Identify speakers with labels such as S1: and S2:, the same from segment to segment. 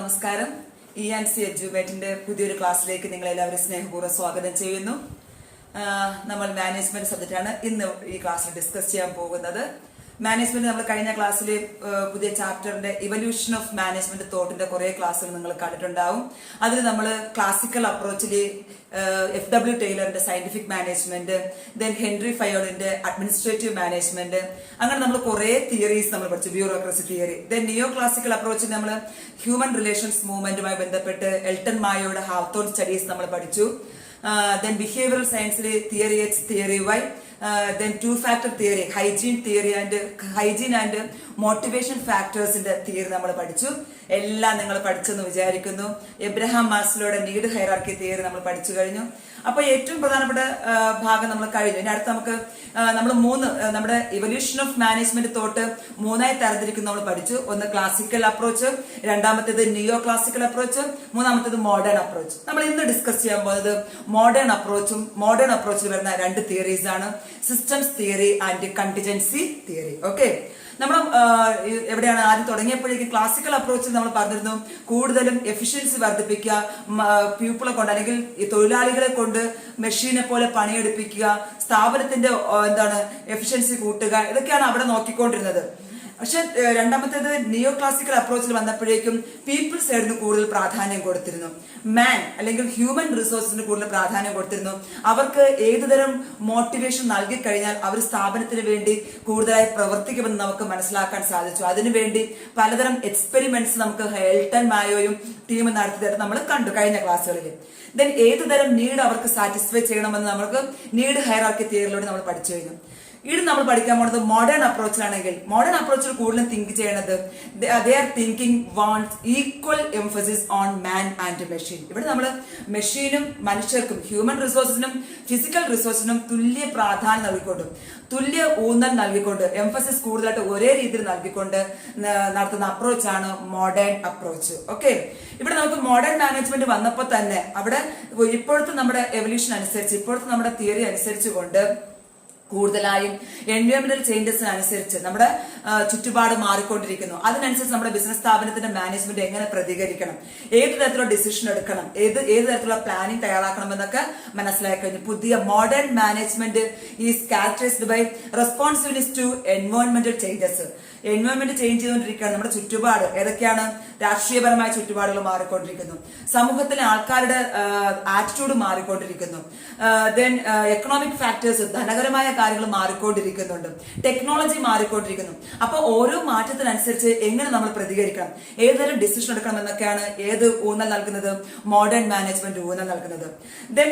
S1: നമസ്കാരം. E&C എഡ്യൂമേറ്റിന്റെ പുതിയൊരു ക്ലാസ്സിലേക്ക് നിങ്ങളെല്ലാവരും സ്നേഹപൂർവ്വം സ്വാഗതം ചെയ്യുന്നു. നമ്മൾ മാനേജ്മെന്റ് സബ്ജക്റ്റാണ് ഇന്ന് ഈ ക്ലാസ്സിൽ ഡിസ്കസ് ചെയ്യാൻ പോകുന്നത്. മാനേജ്മെന്റ് നമ്മൾ കഴിഞ്ഞ ക്ലാസ്സിൽ പുതിയ ചാപ്റ്ററിന്റെ ഇവല്യൂഷൻ ഓഫ് മാനേജ്മെന്റ് തോട്ടിന്റെ കുറെ ക്ലാസ്സുകൾ നിങ്ങൾ കണ്ടിട്ടുണ്ടാവും. അതിൽ നമ്മൾ ക്ലാസിക്കൽ അപ്രോച്ചിൽ FW ടൈലറിന്റെ സയന്റിഫിക് മാനേജ്മെന്റ്, ദെൻ ഹെൻറി ഫയോളിന്റെ അഡ്മിനിസ്ട്രേറ്റീവ് മാനേജ്മെന്റ്, അങ്ങനെ നമ്മൾ കുറെ തിയറീസ് നമ്മൾ പഠിച്ചു. Bureaucracy theory. Then neo classical അപ്രോച്ചിൽ നമ്മൾ ഹ്യൂമൻ റിലേഷൻസ് മൂവ്മെന്റുമായി ബന്ധപ്പെട്ട് എൽട്ടൺ മായോയുടെ ഹാവ്തോൺ സ്റ്റഡീസ് നമ്മൾ പഠിച്ചു. Then behavioral science theory X, theory Y, then two-factor theory, hygiene and motivation factors in the theory നമ്മൾ പഠിച്ചു. എല്ലാം നിങ്ങൾ പഠിച്ചെന്ന് വിചാരിക്കുന്നു. എബ്രഹാം മാസ്ലോയുടെ നീഡ് ഹൈറാർക്കി തിയറി നമ്മൾ പഠിച്ചു കഴിഞ്ഞു. അപ്പൊ ഏറ്റവും പ്രധാനപ്പെട്ട ഭാഗം നമ്മൾ കഴിഞ്ഞു. ഇനി അടുത്ത് നമുക്ക് നമ്മൾ നമ്മുടെ ഇവല്യൂഷൻ ഓഫ് മാനേജ്മെന്റ് തോട്ട് മൂന്നായി തരംതിരിക്കുന്ന നമ്മൾ പഠിച്ചു. ഒന്ന് ക്ലാസിക്കൽ അപ്രോച്ച്, രണ്ടാമത്തേത് നിയോ ക്ലാസിക്കൽ അപ്രോച്ച്, മൂന്നാമത്തേത് മോഡേൺ അപ്രോച്ച്. നമ്മൾ ഇന്ന് ഡിസ്കസ് ചെയ്യാൻ പോകുന്നത് മോഡേൺ അപ്രോച്ചിൽ വരുന്ന രണ്ട് തിയറീസ് ആണ്, systems theory and contingency theory. Okay, നമ്മൾ എവിടെയാണ് ആദ്യം തുടങ്ങിയപ്പോഴേക്കും ക്ലാസിക്കൽ അപ്രോച്ചിൽ നമ്മൾ പറഞ്ഞിരുന്നു കൂടുതലും എഫിഷ്യൻസി വർദ്ധിപ്പിക്കുക, പീപ്പിളെ കൊണ്ട് അല്ലെങ്കിൽ തൊഴിലാളികളെ കൊണ്ട് മെഷീനെ പോലെ പണിയെടുപ്പിക്കുക, സ്ഥാപനത്തിന്റെ എഫിഷ്യൻസി കൂട്ടുക, ഇതൊക്കെയാണ് അവിടെ നോക്കിക്കൊണ്ടിരുന്നത്. പക്ഷെ രണ്ടാമത്തേത് നിയോ ക്ലാസിക്കൽ അപ്രോച്ചിൽ വന്നപ്പോഴേക്കും പീപ്പിൾസ് സൈഡിന് കൂടുതൽ പ്രാധാന്യം കൊടുത്തിരുന്നു. മാൻ അല്ലെങ്കിൽ ഹ്യൂമൻ റിസോഴ്സിന് കൂടുതൽ പ്രാധാന്യം കൊടുത്തിരുന്നു. അവർക്ക് ഏതുതരം മോട്ടിവേഷൻ നൽകി കഴിഞ്ഞാൽ അവർ സ്ഥാപനത്തിന് വേണ്ടി കൂടുതലായി പ്രവർത്തിക്കുമെന്ന് നമുക്ക് മനസ്സിലാക്കാൻ സാധിച്ചു. അതിനുവേണ്ടി പലതരം എക്സ്പെരിമെന്റ്സ് നമുക്ക് എൽട്ടൺ മായോയും ടീമും നടത്തിയിട്ട് നമ്മൾ കണ്ടു കഴിഞ്ഞ ക്ലാസ്സുകളിൽ. ദെൻ ഏതുതരം നീഡ് അവർക്ക് സാറ്റിസ്ഫൈ ചെയ്യണമെന്ന് നമുക്ക് നീഡ് ഹൈറാർക്കി തിയറിയിലൂടെ നമ്മൾ പഠിച്ചു കഴിഞ്ഞു. ഇത് നമ്മൾ പഠിക്കാൻ പോകുന്നത് മോഡേൺ അപ്രോച്ചിലാണെങ്കിൽ, മോഡേൺ അപ്രോച്ചിൽ കൂടുതലും തിങ്ക് ചെയ്യണത് they are thinking wants equal emphasis on man and machine. ഇവിടെ നമ്മൾ മെഷീനും മനുഷ്യർക്കും ഹ്യൂമൻ റിസോഴ്സിനും ഫിസിക്കൽ റിസോഴ്സിനും തുല്യ പ്രാധാന്യം നൽകിക്കൊണ്ട്, തുല്യ ഊന്നൽ നൽകിക്കൊണ്ട്, എംഫസിസ് കൂടുതലായിട്ട് ഒരേ രീതിയിൽ നൽകിക്കൊണ്ട് നടത്തുന്ന അപ്രോച്ചാണ് മോഡേൺ അപ്രോച്ച്. ഓക്കെ, ഇവിടെ നമുക്ക് മോഡേൺ മാനേജ്മെന്റ് വന്നപ്പോൾ തന്നെ അവിടെ ഇപ്പോഴത്തെ നമ്മുടെ എവല്യൂഷൻ അനുസരിച്ച്, ഇപ്പോഴത്തെ നമ്മുടെ തിയറി അനുസരിച്ച് കൊണ്ട് കൂടുതലായും എൻവയോൺമെന്റൽ ചേഞ്ചസിനനുസരിച്ച് നമ്മുടെ ചുറ്റുപാട് മാറിക്കൊണ്ടിരിക്കുന്നു. അതിനനുസരിച്ച് നമ്മുടെ ബിസിനസ് സ്ഥാപനത്തിന്റെ മാനേജ്മെന്റ് എങ്ങനെ പ്രതികരിക്കണം, ഏത് തരത്തിലുള്ള ഡിസിഷൻ എടുക്കണം, ഏത് തരത്തിലുള്ള പ്ലാനിങ് തയ്യാറാക്കണം എന്നൊക്കെ മനസ്സിലാക്കി കഴിഞ്ഞു. പുതിയ modern management is characterised by responsibility to എൻവയോൺമെന്റൽ ചേഞ്ചസ്. എൻവയോൺമെന്റ് ചേഞ്ച് ചെയ്തുകൊണ്ടിരിക്കുകയാണ്. നമ്മുടെ ചുറ്റുപാട് ഏതൊക്കെയാണ്? രാഷ്ട്രീയപരമായ ചുറ്റുപാടുകൾ മാറിക്കൊണ്ടിരിക്കുന്നു, സമൂഹത്തിലെ ആൾക്കാരുടെ ആറ്റിറ്റ്യൂഡ് മാറിക്കൊണ്ടിരിക്കുന്നു, ദെൻ എക്കണോമിക് ഫാക്ടേഴ്സ്, ധനകരമായ കാര്യങ്ങൾ മാറിക്കൊണ്ടിരിക്കുന്നുണ്ട്, ടെക്നോളജി മാറിക്കൊണ്ടിരിക്കുന്നു. അപ്പൊ ഓരോ മാറ്റത്തിനനുസരിച്ച് എങ്ങനെ നമ്മൾ പ്രതികരിക്കണം, ഏതൊരു ഡിസിഷൻ എടുക്കണം എന്നൊക്കെയാണ് ഏത് ഊന്നൽ നൽകുന്നത്? മോഡേൺ മാനേജ്മെന്റ് ഊന്നൽ നൽകുന്നത്. Then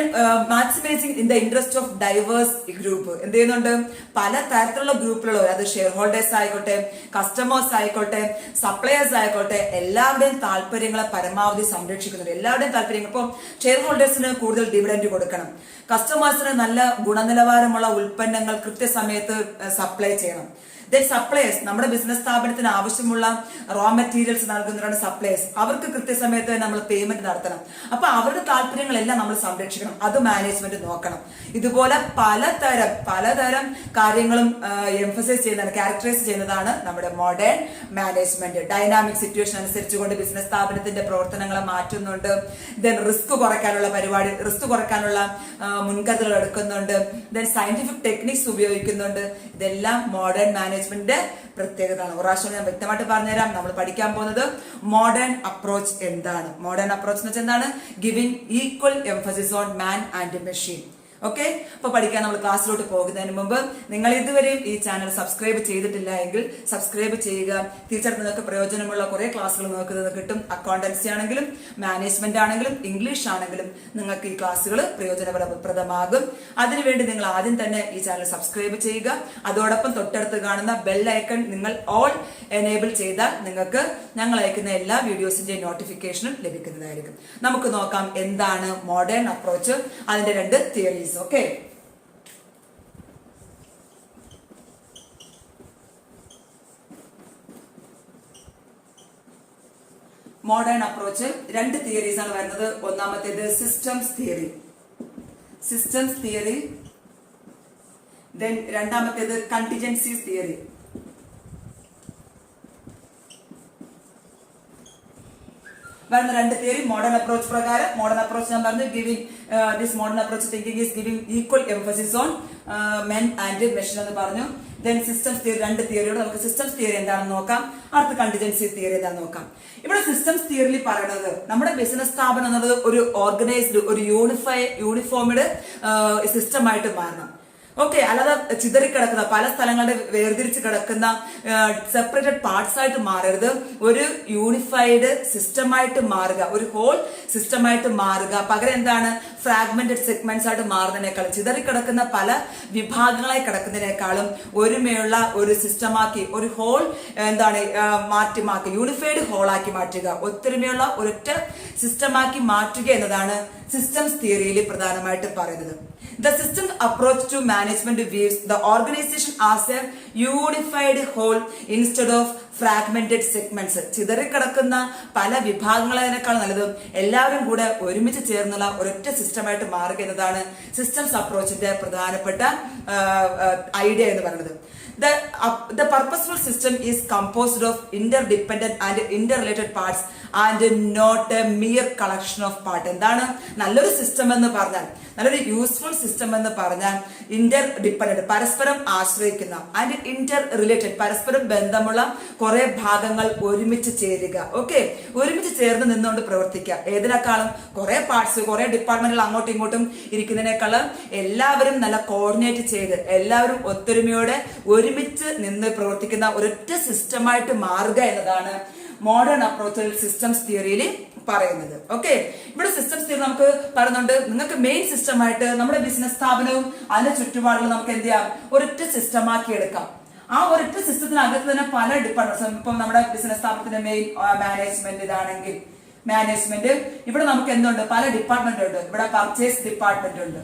S1: maximising in the interest of diverse group. എന്ത് ചെയ്യുന്നുണ്ട്? പല തരത്തിലുള്ള ഗ്രൂപ്പുകളുള്ള, അത് ഷെയർ ഹോൾഡേഴ്സ് ആയിക്കോട്ടെ, കസ്റ്റമേഴ്സ് ആയിക്കോട്ടെ, സപ്ലയേഴ്സ് ആയിക്കോട്ടെ, എല്ലാവരുടെയും താല്പര്യങ്ങളെ പരമാവധി സംരക്ഷിക്കുന്നുണ്ട്. എല്ലാവരുടെയും താല്പര്യങ്ങൾ, ഇപ്പോൾ ഷെയർ ഹോൾഡേഴ്സിന് കൂടുതൽ ഡിവിഡൻഡ് കൊടുക്കണം, കസ്റ്റമേഴ്സിന് നല്ല ഗുണനിലവാരമുള്ള ഉൽപ്പന്നങ്ങൾ കൃത്യസമയത്ത് സപ്ലൈ ചെയ്യണം. ദെൻ സപ്ലയേഴ്സ്, നമ്മുടെ ബിസിനസ് സ്ഥാപനത്തിന് ആവശ്യമുള്ള റോ മെറ്റീരിയൽസ് നൽകുന്നവരാണ് സപ്ലയേഴ്സ്. അവർക്ക് കൃത്യസമയത്ത് നമ്മൾ പേയ്മെന്റ് നടത്തണം. അപ്പൊ അവരുടെ താല്പര്യങ്ങളെല്ലാം നമ്മൾ സംരക്ഷിക്കണം, അത് മാനേജ്മെന്റ് നോക്കണം. ഇതുപോലെ പലതരം കാര്യങ്ങളും എംഫസൈസ് ചെയ്യുന്നതാണ്, ക്യാരക്ടറൈസ് ചെയ്യുന്നതാണ് നമ്മുടെ മോഡേൺ മാനേജ്മെന്റ്. ഡൈനാമിക് സിറ്റുവേഷൻ അനുസരിച്ചുകൊണ്ട് ബിസിനസ് സ്ഥാപനത്തിന്റെ പ്രവർത്തനങ്ങളെ മാറ്റുന്നുണ്ട്. ദെൻ റിസ്ക് കുറയ്ക്കാനുള്ള മുൻകരുതലുകൾ എടുക്കുന്നുണ്ട്. ദെൻ സയന്റിഫിക് ടെക്നിക്സ് ഉപയോഗിക്കുന്നുണ്ട്. ഇതെല്ലാം മോഡേൺ മാനേജ്മെന്റിന്റെ പ്രത്യേകതയാണ്. ഒരു പ്രാവശ്യം ഞാൻ വ്യക്തമായിട്ട് പറഞ്ഞുതരാം. നമ്മൾ പഠിക്കാൻ പോകുന്നത് മോഡേൺ അപ്രോച്ച് എന്താണ്. മോഡേൺ അപ്രോച്ച് എന്ന് വെച്ചാൽ എന്താണ്? Giving equal emphasis on man and machine. Okay, അപ്പൊ പഠിക്കാൻ നമ്മൾ ക്ലാസ്സിലോട്ട് പോകുന്നതിന് മുമ്പ് നിങ്ങൾ ഇതുവരെയും ഈ ചാനൽ സബ്സ്ക്രൈബ് ചെയ്തിട്ടില്ല എങ്കിൽ സബ്സ്ക്രൈബ് ചെയ്യുക. തീർച്ചയായിട്ടും നിങ്ങൾക്ക് പ്രയോജനമുള്ള കുറെ ക്ലാസ്സുകൾ നിങ്ങൾക്ക് കിട്ടും. അക്കൗണ്ടൻസി ആണെങ്കിലും മാനേജ്മെന്റ് ആണെങ്കിലും ഇംഗ്ലീഷ് ആണെങ്കിലും നിങ്ങൾക്ക് ഈ ക്ലാസ്സുകൾ പ്രയോജനപ്രദമാകും. അതിനുവേണ്ടി നിങ്ങൾ ആദ്യം തന്നെ ഈ ചാനൽ സബ്സ്ക്രൈബ് ചെയ്യുക. അതോടൊപ്പം തൊട്ടടുത്ത് കാണുന്ന ബെൽ ഐക്കൺ നിങ്ങൾ ഓൾ എനേബിൾ ചെയ്താൽ നിങ്ങൾക്ക് ഞങ്ങൾ അയക്കുന്ന എല്ലാ വീഡിയോസിന്റെയും നോട്ടിഫിക്കേഷനും ലഭിക്കുന്നതായിരിക്കും. നമുക്ക് നോക്കാം എന്താണ് മോഡേൺ അപ്രോച്ച്, അതിന്റെ രണ്ട് തിയറീസ്. ഓക്കെ, മോഡേൺ അപ്രോച്ച് രണ്ട് തിയറീസ് ആണ് വരുന്നത്. ഒന്നാമത്തേത് സിസ്റ്റംസ് തിയറി, ദെൻ രണ്ടാമത്തേത് കണ്ടിജൻസീസ് തിയറി. വരുന്ന രണ്ട് തിയറി മോഡേൺ അപ്രോച്ച് പ്രകാരം. മോഡേൺ അപ്രോച്ച് ഞാൻ പറഞ്ഞു, giving this modern approach thinking is giving equal emphasis on men and machine എന്ന് പറഞ്ഞു. ദെൻ സിസ്റ്റംസ് തിയറി, രണ്ട് തിയറിയോട് നമുക്ക് സിസ്റ്റംസ് തിയറി എന്താണെന്ന് നോക്കാം. അടുത്ത കണ്ടിജൻസി തിയറി എന്താണെന്ന് നോക്കാം. ഇവിടെ സിസ്റ്റംസ് തിയറിയിൽ പറയുന്നത് നമ്മുടെ ബിസിനസ് സ്ഥാപനം എന്നുള്ളത് ഒരു ഓർഗനൈസ്ഡ്, ഒരു യൂണിഫോംഡ് സിസ്റ്റമായിട്ട് മാറണം. ഓക്കെ, അല്ലാതെ ചിതറിക്കിടക്കുന്ന പല സ്ഥലങ്ങളുടെ വേർതിരിച്ച് കിടക്കുന്ന സെപ്പറേറ്റഡ് പാർട്സ് ആയിട്ട് മാറരുത്. ഒരു യൂണിഫൈഡ് സിസ്റ്റമായിട്ട് മാറുക, ഒരു ഹോൾ സിസ്റ്റമായിട്ട് മാറുക. പകരം എന്താണ്, ഫ്രാഗ്മെന്റഡ് സെഗ്മെന്റ്സ് ആയിട്ട് മാറുന്നതിനേക്കാളും, ചിതറിക്കിടക്കുന്ന പല വിഭാഗങ്ങളായി കിടക്കുന്നതിനേക്കാളും ഒരുമയുള്ള ഒരു സിസ്റ്റമാക്കി, ഒരു ഹോൾ എന്താണ് മാറ്റി യൂണിഫൈഡ് ഹോളാക്കി മാറ്റുക, ഒത്തൊരുമയുള്ള ഒരൊറ്റ സിസ്റ്റമാക്കി മാറ്റുക എന്നതാണ് സിസ്റ്റംസ് തിയറിയിൽ പ്രധാനമായിട്ട് പറയുന്നത്. The system approach to management views the organization as a unified whole instead of fragmented segments. ചിതറിക്കിടക്കുന്ന പല വിഭാഗങ്ങളതിനേക്കാൾ നല്ലതും എല്ലാവരും കൂടെ ഒരുമിച്ച് ചേർന്നുള്ള ഒരൊറ്റ സിസ്റ്റമായിട്ട് മാറുക എന്നതാണ് സിസ്റ്റംസ് അപ്രോച്ചിന്റെ പ്രധാനപ്പെട്ട ഐഡിയ എന്ന് പറയുന്നത്. The purposeful system is composed of interdependent and interrelated parts and not a mere collection of parts. എന്താണ് നല്ലൊരു സിസ്റ്റം എന്ന് പറഞ്ഞാൽ, നല്ലൊരു യൂസ്ഫുൾ സിസ്റ്റം എന്ന് പറഞ്ഞാൽ ഇന്റർ ഡിപ്പെൻഡന്റ്, പരസ്പരം ആശ്രയിക്കുന്ന, ആൻഡ് ഇന്റർ റിലേറ്റഡ്, പരസ്പരം ബന്ധമുള്ള കുറെ ഭാഗങ്ങൾ ഒരുമിച്ച് ചേരുക. ഓക്കെ, ഒരുമിച്ച് ചേർന്ന് നിന്നുകൊണ്ട് പ്രവർത്തിക്കുക. ഏതിനേക്കാളും കുറെ പാർട്സ്, കുറെ ഡിപ്പാർട്ട്മെന്റുകൾ അങ്ങോട്ടും ഇങ്ങോട്ടും ഇരിക്കുന്നതിനേക്കാളും എല്ലാവരും നല്ല കോർഡിനേറ്റ് ചെയ്ത് എല്ലാവരും ഒത്തൊരുമയോടെ ഒരുമിച്ച് നിന്ന് പ്രവർത്തിക്കുന്ന ഒരൊറ്റ സിസ്റ്റമായിട്ട് മാറുക എന്നതാണ് മോഡേൺ അപ്രോച്ചിൽ സിസ്റ്റംസ് തിയറിയിൽ പറയുന്നത്. ഓക്കെ, ഇവിടെ സിസ്റ്റംസ് തിയറി നമുക്ക് പറയുന്നുണ്ട്, നിങ്ങൾക്ക് മെയിൻ സിസ്റ്റമായിട്ട് നമ്മുടെ ബിസിനസ് സ്ഥാപനവും അതിന്റെ ചുറ്റുപാടുകളും നമുക്ക് എന്ത് ചെയ്യാം, ഒരൊറ്റ സിസ്റ്റമാക്കി എടുക്കാം. ആ ഒരൊറ്റ സിസ്റ്റത്തിനകത്ത് തന്നെ പല ഡിപ്പാർട്ട്മെന്റ്സ്, ഇപ്പം നമ്മുടെ ബിസിനസ് സ്ഥാപനത്തിന്റെ മെയിൻ മാനേജ്മെന്റ് ഇതാണെങ്കിൽ മാനേജ്മെന്റ്, ഇവിടെ നമുക്ക് എന്തുണ്ട്, പല ഡിപ്പാർട്ട്മെന്റ് ഉണ്ട്. ഇവിടെ പർച്ചേസ് ഡിപ്പാർട്ട്മെന്റ് ഉണ്ട്,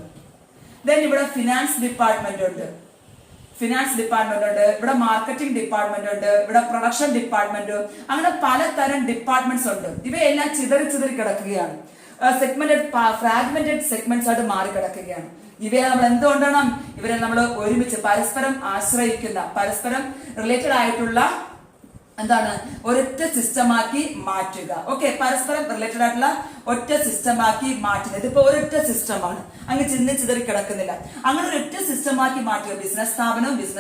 S1: ദെൻ ഇവിടെ ഫിനാൻസ് ഡിപ്പാർട്ട്മെന്റ് ഉണ്ട്, ഇവിടെ മാർക്കറ്റിംഗ് ഡിപ്പാർട്ട്മെന്റ് ഉണ്ട്, ഇവിടെ പ്രൊഡക്ഷൻ ഡിപ്പാർട്ട്മെന്റ്, അങ്ങനെ പലതരം ഡിപ്പാർട്ട്മെന്റ്സ് ഉണ്ട്. ഇവയെല്ലാം ചിതറി കിടക്കുകയാണ്, ഫ്രാഗ്മെന്റഡ് സെഗ്മെന്റ്സ് ആയിട്ട് മാറി കിടക്കുകയാണ്. ഇവയെ നമ്മൾ എന്തുകൊണ്ടാണ്, ഇവരെ നമ്മൾ ഒരുമിച്ച് പരസ്പരം ആശ്രയിക്കുന്ന, പരസ്പരം റിലേറ്റഡ് ആയിട്ടുള്ള എന്താണ് ഒരൊറ്റ സിസ്റ്റമാക്കി മാറ്റുക. ഓക്കെ, പരസ്പരം റിലേറ്റഡ് ആയിട്ടുള്ള ഒറ്റ സിസ്റ്റമാക്കി മാറ്റുന്നത്. ഇതിപ്പോ ഒരൊറ്റ സിസ്റ്റമാണ്, അങ്ങ് ചിതറി കിടക്കുന്നില്ല. അങ്ങനെ ഒരൊറ്റ സിസ്റ്റമാക്കി മാറ്റുക. ബിസിനസ്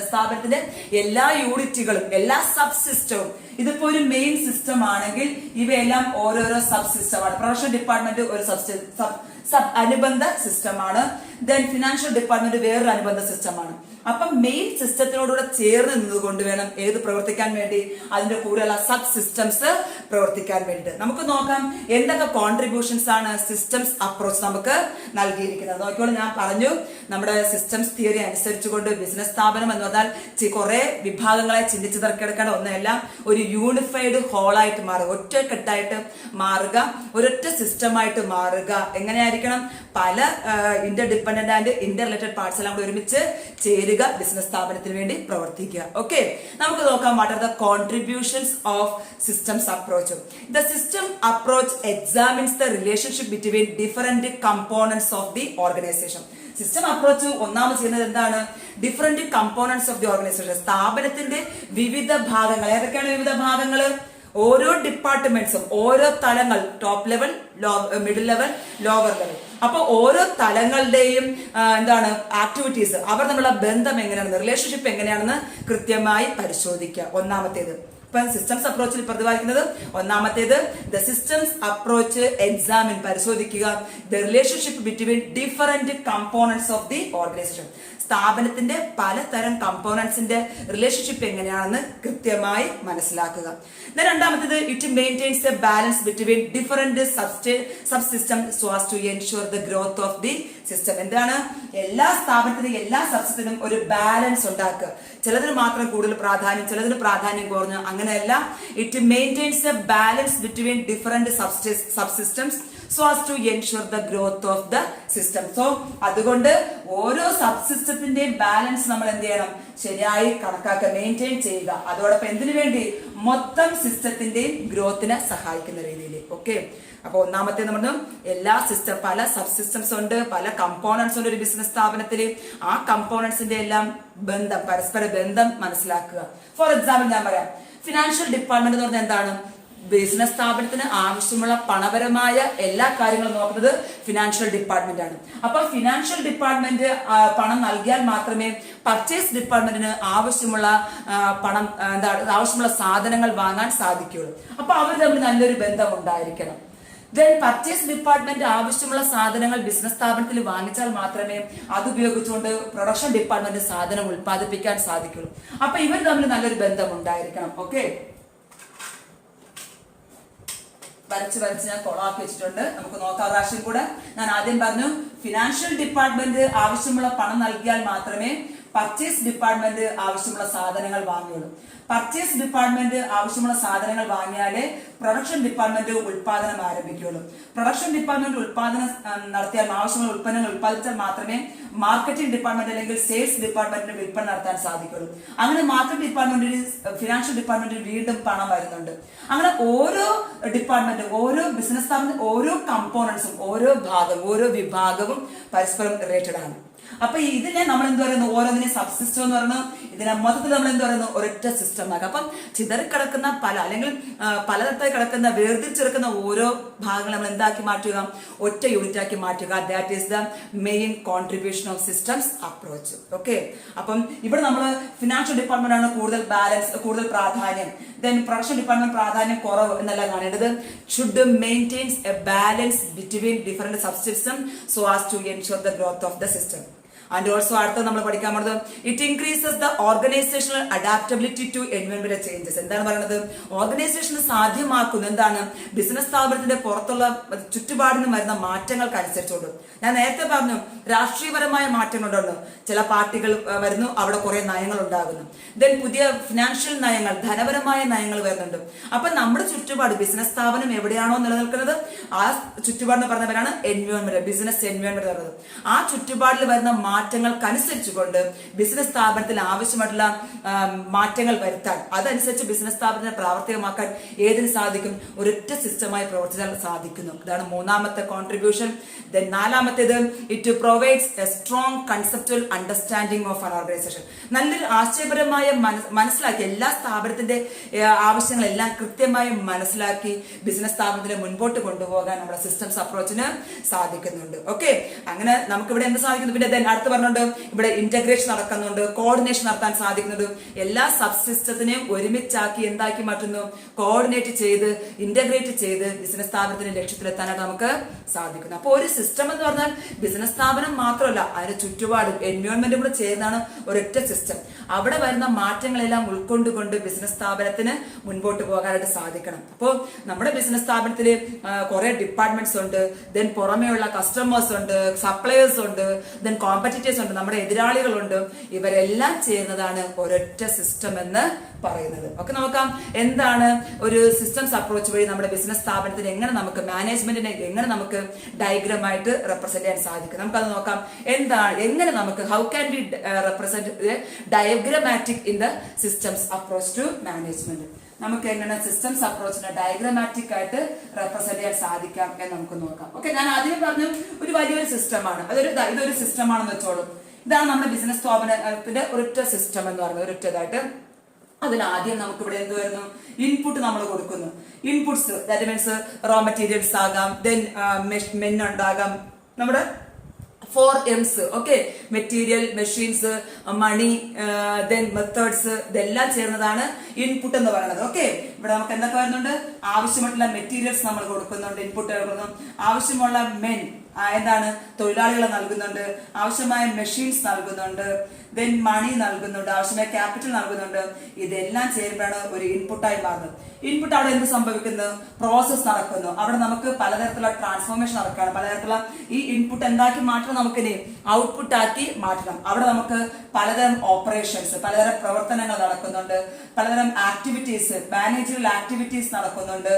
S1: സ്ഥാപനത്തിന്റെ എല്ലാ യൂണിറ്റുകളും, എല്ലാ സബ് സിസ്റ്റവും, ഇതിപ്പോ ഒരു മെയിൻ സിസ്റ്റം ആണെങ്കിൽ ഇവയെല്ലാം ഓരോരോ സബ് സിസ്റ്റമാണ്. പ്രൊഡക്ഷൻ ഡിപ്പാർട്ട്മെന്റ് ഒരു സബ് അനുബന്ധ സിസ്റ്റമാണ്. ദെൻ ഫിനാൻഷ്യൽ ഡിപ്പാർട്ട്മെന്റ് വേറൊരു അനുബന്ധ സിസ്റ്റമാണ്. അപ്പം മെയിൻ സിസ്റ്റത്തിനോടുകൂടെ ചേർന്ന് നിന്നുകൊണ്ട് വേണം ഏത് പ്രവർത്തിക്കാൻ വേണ്ടി, അതിന്റെ കൂടെയുള്ള സബ് സിസ്റ്റംസ് പ്രവർത്തിക്കാൻ വേണ്ടിയിട്ട്. നമുക്ക് നോക്കാം എന്തൊക്കെ കോൺട്രിബ്യൂഷൻസ് ആണ് സിസ്റ്റംസ് അപ്രോച്ച് നമുക്ക് നൽകിയിരിക്കുന്നത്. നോക്കിയോളൂ, ഞാൻ പറഞ്ഞു നമ്മുടെ സിസ്റ്റംസ് തിയറി അനുസരിച്ചുകൊണ്ട് ബിസിനസ് സ്ഥാപനം എന്ന് പറഞ്ഞാൽ കുറെ വിഭാഗങ്ങളെ ചിന്തിച്ച് തിരക്കെടുക്കേണ്ട ഒന്നല്ല, ഒരു യൂണിഫൈഡ് ഹോളായിട്ട് മാറുക, ഒറ്റക്കെട്ടായിട്ട് മാറുക, ഒരൊറ്റ സിസ്റ്റമായിട്ട് മാറുക. എങ്ങനെയായിരിക്കണം, പല Inter dependent and Inter related parts എല്ലാം കൂടി ഒരുമിച്ച് ചേരുക, ബിസിനസ് സ്ഥാപനത്തിന് വേണ്ടി പ്രവർത്തിക്കുക. ഓക്കെ, നമുക്ക് നോക്കാം what are the contributions of systems approach. The system approach examines the relationship between different components of the organisation. System approach ഒന്നാമത് ചെയ്യുന്നത് എന്താണ്, different components of the organisation, സ്ഥാപനത്തിന്റെ വിവിധ ഭാഗങ്ങൾ. ഏതൊക്കെയാണ് വിവിധ ഭാഗങ്ങൾ? ഓരോ ഡിപ്പാർട്ട്മെന്റ്സും, ഓരോ തലങ്ങൾ, top level, middle level, lower level. അപ്പൊ ഓരോ തലങ്ങളുടെയും എന്താണ് ആക്ടിവിറ്റീസ്, അവർ തമ്മിലുള്ള ബന്ധം എങ്ങനെയാണെന്ന്, റിലേഷൻഷിപ്പ് എങ്ങനെയാണെന്ന് കൃത്യമായി പരിശോധിക്കുക. ഒന്നാമത്തേത് ഇപ്പം സിസ്റ്റംസ് അപ്രോച്ചിൽ പ്രതിപാദിക്കുന്നത് ഒന്നാമത്തേത്, ദ സിസ്റ്റംസ് അപ്രോച്ച് എക്സാമിൻ, പരിശോധിക്കുക the relationship between different components of the organisation. സ്ഥാപനത്തിന്റെ പലതരം കമ്പോണന്റ്സിന്റെ റിലേഷൻഷിപ്പ് എങ്ങനെയാണെന്ന് കൃത്യമായി മനസ്സിലാക്കുക. രണ്ടാമത്തേത്, it maintains a balance between different sub system so as to ensure the growth of the system. എന്താണ്, എല്ലാ സ്ഥാപനത്തിനും എല്ലാ സബ്സിസ്റ്റത്തിനും ഒരു ബാലൻസ് ഉണ്ടാക്കുക. ചിലതിന് മാത്രം കൂടുതൽ പ്രാധാന്യം, ചിലതിന് പ്രാധാന്യം കുറഞ്ഞു, അങ്ങനെയല്ല. It maintains a balance between different sub systems so as to ensure the growth of the system. So അതുകൊണ്ട് ഓരോ സബ് സിസ്റ്റത്തിന്റെയും ബാലൻസ് നമ്മൾ എന്ത് ചെയ്യണം, ശരിയായി കണക്കാക്കുക, മെയിൻറ്റെയിൻ ചെയ്യുക. അതോടൊപ്പം എന്തിനു വേണ്ടി, മൊത്തം സിസ്റ്റത്തിന്റെയും ഗ്രോത്തിനെ സഹായിക്കുന്ന രീതിയിൽ. ഓക്കെ, അപ്പൊ ഒന്നാമത്തെ നമ്മൾ എല്ലാ സിസ്റ്റം, പല സബ് സിസ്റ്റംസ് ഉണ്ട്, പല കമ്പോണന്റ്സ് ഉണ്ട് ഒരു ബിസിനസ് സ്ഥാപനത്തിൽ. ആ കമ്പോണന്റ്സിന്റെ എല്ലാം ബന്ധം, പരസ്പര ബന്ധം മനസ്സിലാക്കുക. ഫോർ എക്സാമ്പിൾ ഞാൻ പറയാം, ഫിനാൻഷ്യൽ ഡിപ്പാർട്ട്മെന്റ് എന്ന് പറഞ്ഞാൽ എന്താണ്, ബിസിനസ് സ്ഥാപനത്തിന് ആവശ്യമുള്ള പണപരമായ എല്ലാ കാര്യങ്ങളും നോക്കുന്നത് ഫിനാൻഷ്യൽ ഡിപ്പാർട്ട്മെന്റ് ആണ്. അപ്പൊ ഫിനാൻഷ്യൽ ഡിപ്പാർട്ട്മെന്റ് പണം നൽകിയാൽ മാത്രമേ പർച്ചേസ് ഡിപ്പാർട്ട്മെന്റിന് ആവശ്യമുള്ള പണം ആവശ്യമുള്ള സാധനങ്ങൾ വാങ്ങാൻ സാധിക്കുകയുള്ളൂ. അപ്പൊ അവർ തമ്മിൽ നല്ലൊരു ബന്ധം ഉണ്ടായിരിക്കണം. ദെൻ പർച്ചേസ് ഡിപ്പാർട്ട്മെന്റ് ആവശ്യമുള്ള സാധനങ്ങൾ ബിസിനസ് സ്ഥാപനത്തിൽ വാങ്ങിച്ചാൽ മാത്രമേ അത് ഉപയോഗിച്ചുകൊണ്ട് പ്രൊഡക്ഷൻ ഡിപ്പാർട്ട്മെന്റ് സാധനം ഉൽപ്പാദിപ്പിക്കാൻ സാധിക്കുള്ളൂ. അപ്പൊ ഇവർ തമ്മിൽ നല്ലൊരു ബന്ധം ഉണ്ടായിരിക്കണം. ഓക്കെ, വരച്ച് ഞാൻ കൊളാക്കി വെച്ചിട്ടുണ്ട്. നമുക്ക് നോക്കാം പ്രാവശ്യം കൂടെ. ഞാൻ ആദ്യം പറഞ്ഞു ഫിനാൻഷ്യൽ ഡിപ്പാർട്ട്മെന്റ് ആവശ്യമുള്ള പണം നൽകിയാൽ മാത്രമേ പർച്ചേസ് ഡിപ്പാർട്ട്മെന്റ് ആവശ്യമുള്ള സാധനങ്ങൾ വാങ്ങുകയുള്ളൂ. പർച്ചേസ് ഡിപ്പാർട്ട്മെന്റ് ആവശ്യമുള്ള സാധനങ്ങൾ വാങ്ങിയാലേ പ്രൊഡക്ഷൻ ഡിപ്പാർട്ട്മെന്റ് ഉൽപാദനം ആരംഭിക്കുകയുള്ളൂ. പ്രൊഡക്ഷൻ ഡിപ്പാർട്ട്മെന്റ് ഉൽപാദനം നടത്തിയാൽ ആവശ്യമുള്ള ഉൽപ്പന്നങ്ങൾ ഉൽപ്പാദിച്ചാൽ മാത്രമേ മാർക്കറ്റിംഗ് ഡിപ്പാർട്ട്മെന്റ് അല്ലെങ്കിൽ സെയിൽസ് ഡിപ്പാർട്ട്മെന്റിന് വിൽപ്പന നടത്താൻ സാധിക്കുള്ളൂ. അങ്ങനെ മാർക്കറ്റ് ഡിപ്പാർട്ട്മെന്റിന് ഫിനാൻഷ്യൽ ഡിപ്പാർട്ട്മെന്റിന് വീണ്ടും പണം വരുന്നുണ്ട്. അങ്ങനെ ഓരോ ഡിപ്പാർട്ട്മെന്റും ഓരോ ബിസിനസ് സ്ഥാപനത്തിൽ ഓരോ കമ്പോണൻസും ഓരോ വിഭാഗവും പരസ്പരം റിലേറ്റഡ് ആണ്. അപ്പൊ ഇതിനെ നമ്മൾ എന്ത് പറയുന്നു, ഓരോന്നിനെ സബ് സിസ്റ്റം എന്ന് പറയുന്നു. ഇതിനെ മൊത്തത്തിൽ നമ്മൾ എന്ത് പറയുന്നു, ഒരൊറ്റ സിസ്റ്റം ആക്കുക. അപ്പം ചിതറിക്കിടക്കുന്ന അല്ലെങ്കിൽ പലതരത്തിൽ കിടക്കുന്ന വേർതിരിച്ചെടുക്കുന്ന ഓരോ ഭാഗങ്ങൾ നമ്മൾ എന്താക്കി മാറ്റുക, ഒറ്റ യൂണിറ്റ് ആക്കി മാറ്റുക. That is the main contribution of systems approach. Okay, അപ്പം ഇവിടെ നമ്മൾ ഫിനാൻഷ്യൽ ഡിപ്പാർട്ട്മെന്റ് ആണ് കൂടുതൽ പ്രാധാന്യം. ദെൻ പ്രൊഡക്ഷൻ ഡിപ്പാർട്ട്മെന്റ് പ്രാധാന്യം കുറവ് എന്നല്ല കാണേണ്ടത്. Should maintains a balance between different sub system so as to ensure the growth of the system. And also അടുത്തത് നമ്മൾ പഠിക്കാൻ പോകുന്നത് it increases the organisational adaptability to എൻവയോൺമെന്റൽ ചേഞ്ചസ്. എന്താണ് പറയുന്നത്, ഓർഗനൈസേഷൻ സാധ്യമാക്കുന്നു എന്താണ്, ബിസിനസ് സ്ഥാപനത്തിന്റെ പുറത്തുള്ള ചുറ്റുപാടിന് വരുന്ന മാറ്റങ്ങൾക്ക് അനുസരിച്ചുകൊണ്ട്. ഞാൻ നേരത്തെ പറഞ്ഞു രാഷ്ട്രീയപരമായ മാറ്റങ്ങളുണ്ടല്ലോ, ചില പാർട്ടികൾ വരുന്നു, അവിടെ കുറെ നയങ്ങൾ ഉണ്ടാകുന്നു. ദെൻ പുതിയ ഫിനാൻഷ്യൽ നയങ്ങൾ, ധനപരമായ നയങ്ങൾ വരുന്നുണ്ട്. അപ്പൊ നമ്മുടെ ചുറ്റുപാട് ബിസിനസ് സ്ഥാപനം എവിടെയാണോ നിലനിൽക്കുന്നത് ആ ചുറ്റുപാടിന് പറഞ്ഞവരാണ് എൻവയോൺമെന്റ്, ബിസിനസ് എൻവയോൺമെന്റ് പറയുന്നത്. ആ ചുറ്റുപാടിൽ വരുന്ന മാറ്റങ്ങൾക്കനുസരിച്ചുകൊണ്ട് ബിസിനസ് സ്ഥാപനത്തിൽ ആവശ്യമായിട്ടുള്ള മാറ്റങ്ങൾ വരുത്താൻ, അതനുസരിച്ച് ബിസിനസ് സ്ഥാപനത്തെ പ്രാവർത്തികമാക്കാൻ ഏതിന് സാധിക്കും, ഒരൊറ്റ സിസ്റ്റമായി പ്രവർത്തിച്ചാൽ സാധിക്കുന്നു. ഇതാണ് മൂന്നാമത്തെ കോൺട്രിബ്യൂഷൻ. ദെൻ നാലാമത്തേത് it provides a strong conceptual understanding of an organisation. നല്ലൊരു ആശയപരമായ മനസ്സിലാക്കി എല്ലാ സ്ഥാപനത്തിന്റെ ആവശ്യങ്ങളെല്ലാം കൃത്യമായി മനസ്സിലാക്കി ബിസിനസ് സ്ഥാപനത്തിനെ മുൻപോട്ട് കൊണ്ടുപോകാൻ നമ്മുടെ സിസ്റ്റംസ് അപ്രോച്ചിന് സാധിക്കുന്നുണ്ട്. ഓക്കെ, അങ്ങനെ നമുക്കിവിടെ എന്ത് സാധിക്കുന്നു. പിന്നെ അടുത്ത് പറഞ്ഞുകൊണ്ട് ഇവിടെ ഇന്റഗ്രേഷൻ നടക്കുന്നുണ്ട്, കോർഡിനേഷൻ നടത്താൻ സാധിക്കുന്നുണ്ട്. എല്ലാ സബ് സിസ്റ്റത്തിനെയും ഒരുമിച്ചാക്കി എന്താക്കി മാറ്റുന്നു, കോർഡിനേറ്റ് ചെയ്ത് ഇന്റഗ്രേറ്റ് ചെയ്ത് ബിസിനസ് സ്ഥാപനത്തിന്റെ ലക്ഷ്യത്തിലെത്താനായിട്ട് നമുക്ക് സാധിക്കുന്നു. അപ്പോൾ ഒരു സിസ്റ്റം എന്ന് പറഞ്ഞാൽ ബിസിനസ് സ്ഥാപനം മാത്രമല്ല, അതിന്റെ ചുറ്റുപാടും എൻവയോൺമെന്റും കൂടെ ചേർന്നാണ് ഒരൊറ്റ സിസ്റ്റം. അവിടെ വരുന്ന മാറ്റങ്ങളെല്ലാം ഉൾക്കൊണ്ടുകൊണ്ട് ബിസിനസ് സ്ഥാപനത്തിന് മുൻപോട്ട് പോകാനായിട്ട് സാധിക്കണം. അപ്പോൾ നമ്മുടെ ബിസിനസ് സ്ഥാപനത്തിൽ കുറെ ഡിപ്പാർട്ട്മെന്റ്സ് ഉണ്ട്, ദെൻ പുറമേയുള്ള കസ്റ്റമേഴ്സ് ഉണ്ട്, സപ്ലയേഴ്സ് ഉണ്ട്, ദെൻ കോമ്പറ്റീറ്റേഴ്സ് ഉണ്ട്, നമ്മുടെ എതിരാളികളുണ്ട്. ഇവരെല്ലാം ചേർന്നതാണ് ഒരൊറ്റ സിസ്റ്റം എന്ന് പറയുന്നത്. ഓക്കെ, നോക്കാം എന്താണ് ഒരു സിസ്റ്റംസ് അപ്രോച്ച് വഴി നമ്മുടെ ബിസിനസ് സ്ഥാപനത്തിന് എങ്ങനെ നമുക്ക് മാനേജ്മെന്റിനെ എങ്ങനെ നമുക്ക് ഡയഗ്രമായിട്ട് റെപ്രസെന്റ് ചെയ്യാൻ സാധിക്കും. നമുക്കത് നോക്കാം. എങ്ങനെ നമുക്ക് how can be represent diagrammatic in the systems approach to management. നമുക്ക് എങ്ങനെ സിസ്റ്റംസ് അപ്രോച്ചിനെ ഡയഗ്രമാറ്റിക് ആയിട്ട് റെപ്രസെന്റ് ചെയ്യാൻ സാധിക്കാം എന്ന് നമുക്ക് നോക്കാം. ഓക്കെ, ഞാൻ ആദ്യം പറഞ്ഞു ഒരു വലിയൊരു സിസ്റ്റമാണ്, ഇതൊരു സിസ്റ്റമാണെന്ന് വെച്ചോളൂ. ഇതാണ് നമ്മുടെ ബിസിനസ് സ്ഥാപനത്തിന്റെ ഒരൊറ്റ സിസ്റ്റം എന്ന് പറയുന്നത്, ഒരൊറ്റതായിട്ട്. അതിലാദ്യം നമുക്ക് ഇവിടെ എന്ത് വരുന്നു, ഇൻപുട്ട് നമ്മൾ കൊടുക്കുന്നു. Inputs that means raw materials ആകാം, ദെൻ മെൻ ഉണ്ടാകാം, നമ്മുടെ 4 M's. ഓക്കെ, മെറ്റീരിയൽ, മെഷീൻസ്, മണി, ദെൻ മെത്തേഡ്സ്, ഇതെല്ലാം ചേർന്നതാണ് ഇൻപുട്ട് എന്ന് പറയുന്നത്. ഓക്കെ, ഇവിടെ നമുക്ക് എന്തൊക്കെ വരുന്നുണ്ട്, ആവശ്യമായിട്ടുള്ള മെറ്റീരിയൽസ് നമ്മൾ കൊടുക്കുന്നുണ്ട്, ഇൻപുട്ട് കൊടുക്കുന്നു. ആവശ്യമുള്ള മെൻ എന്താണ്, തൊഴിലാളികളെ നൽകുന്നുണ്ട്, ആവശ്യമായ മെഷീൻസ് നൽകുന്നുണ്ട്, ദെൻ മണി നൽകുന്നുണ്ട്, ആവശ്യമായ ക്യാപിറ്റൽ നൽകുന്നുണ്ട്. ഇതെല്ലാം ചേരുമ്പോഴാണ് ഒരു ഇൻപുട്ടായി മാറുന്നത്. ഇൻപുട്ട് അവിടെ എന്ത് സംഭവിക്കുന്നു, പ്രോസസ് നടക്കുന്നു. അവിടെ നമുക്ക് പലതരത്തിലുള്ള ട്രാൻസ്ഫോർമേഷൻ നടക്കുകയാണ്. പലതരത്തിലുള്ള ഈ ഇൻപുട്ട് എന്താക്കി മാറ്റണം, നമുക്കിനി ഔട്ട്പുട്ട് ആക്കി മാറ്റണം. അവിടെ നമുക്ക് പലതരം ഓപ്പറേഷൻസ്, പലതരം പ്രവർത്തനങ്ങൾ നടക്കുന്നുണ്ട്, പലതരം ആക്ടിവിറ്റീസ്, മാനേജറൽ ആക്ടിവിറ്റീസ് നടക്കുന്നുണ്ട്.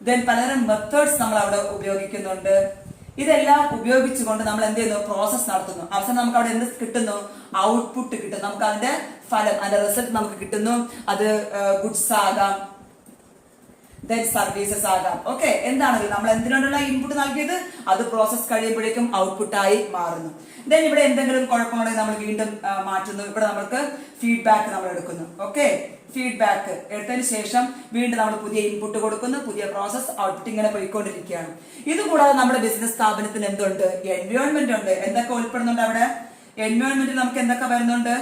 S1: ദെൻ പലതരം മെത്തേഡ്സ് നമ്മൾ അവിടെ ഉപയോഗിക്കുന്നുണ്ട്. ഇതെല്ലാം ഉപയോഗിച്ചുകൊണ്ട് നമ്മൾ എന്ത് ചെയ്യുന്നു, പ്രോസസ് നടത്തുന്നു. അവസാനം നമുക്ക് അവിടെ എന്ത് കിട്ടുന്നു, ഔട്ട്പുട്ട് കിട്ടും. നമുക്ക് അതിന്റെ ഫലം, അതിന്റെ റിസൾട്ട് നമുക്ക് കിട്ടുന്നു. അത് ഗുഡ്സ് ആകാം, ദെൻ സർവീസസ് ആകാം. ഓക്കെ, എന്താണെങ്കിലും നമ്മൾ എന്തിനാണുള്ള ഇൻപുട്ട് നൽകിയത് അത് പ്രോസസ് കഴിയുമ്പോഴേക്കും ഔട്ട്പുട്ടായി മാറുന്നു. ദെൻ ഇവിടെ എന്തെങ്കിലും കുഴപ്പമുണ്ടെങ്കിൽ നമ്മൾ വീണ്ടും മാറ്റുന്നു. ഇവിടെ നമുക്ക് ഫീഡ്ബാക്ക് നമ്മൾ എടുക്കുന്നു. ഓക്കെ, ഫീഡ്ബാക്ക് എടുത്തതിന് ശേഷം വീണ്ടും നമ്മൾ പുതിയ ഇൻപുട്ട് കൊടുക്കുന്നു, പുതിയ പ്രോസസ് ഔട്ട്പുട്ട് ഇങ്ങനെ പോയിക്കൊണ്ടിരിക്കുകയാണ്. ഇതുകൂടാതെ നമ്മുടെ ബിസിനസ് സ്ഥാപനത്തിന് എന്തുണ്ട്? എൻവയോൺമെന്റ് ഉണ്ട്. എന്തൊക്കെ ഉൾപ്പെടുന്നുണ്ട് അവിടെ? എൻവയോൺമെന്റിൽ നമുക്ക് എന്തൊക്കെ വരുന്നുണ്ട്?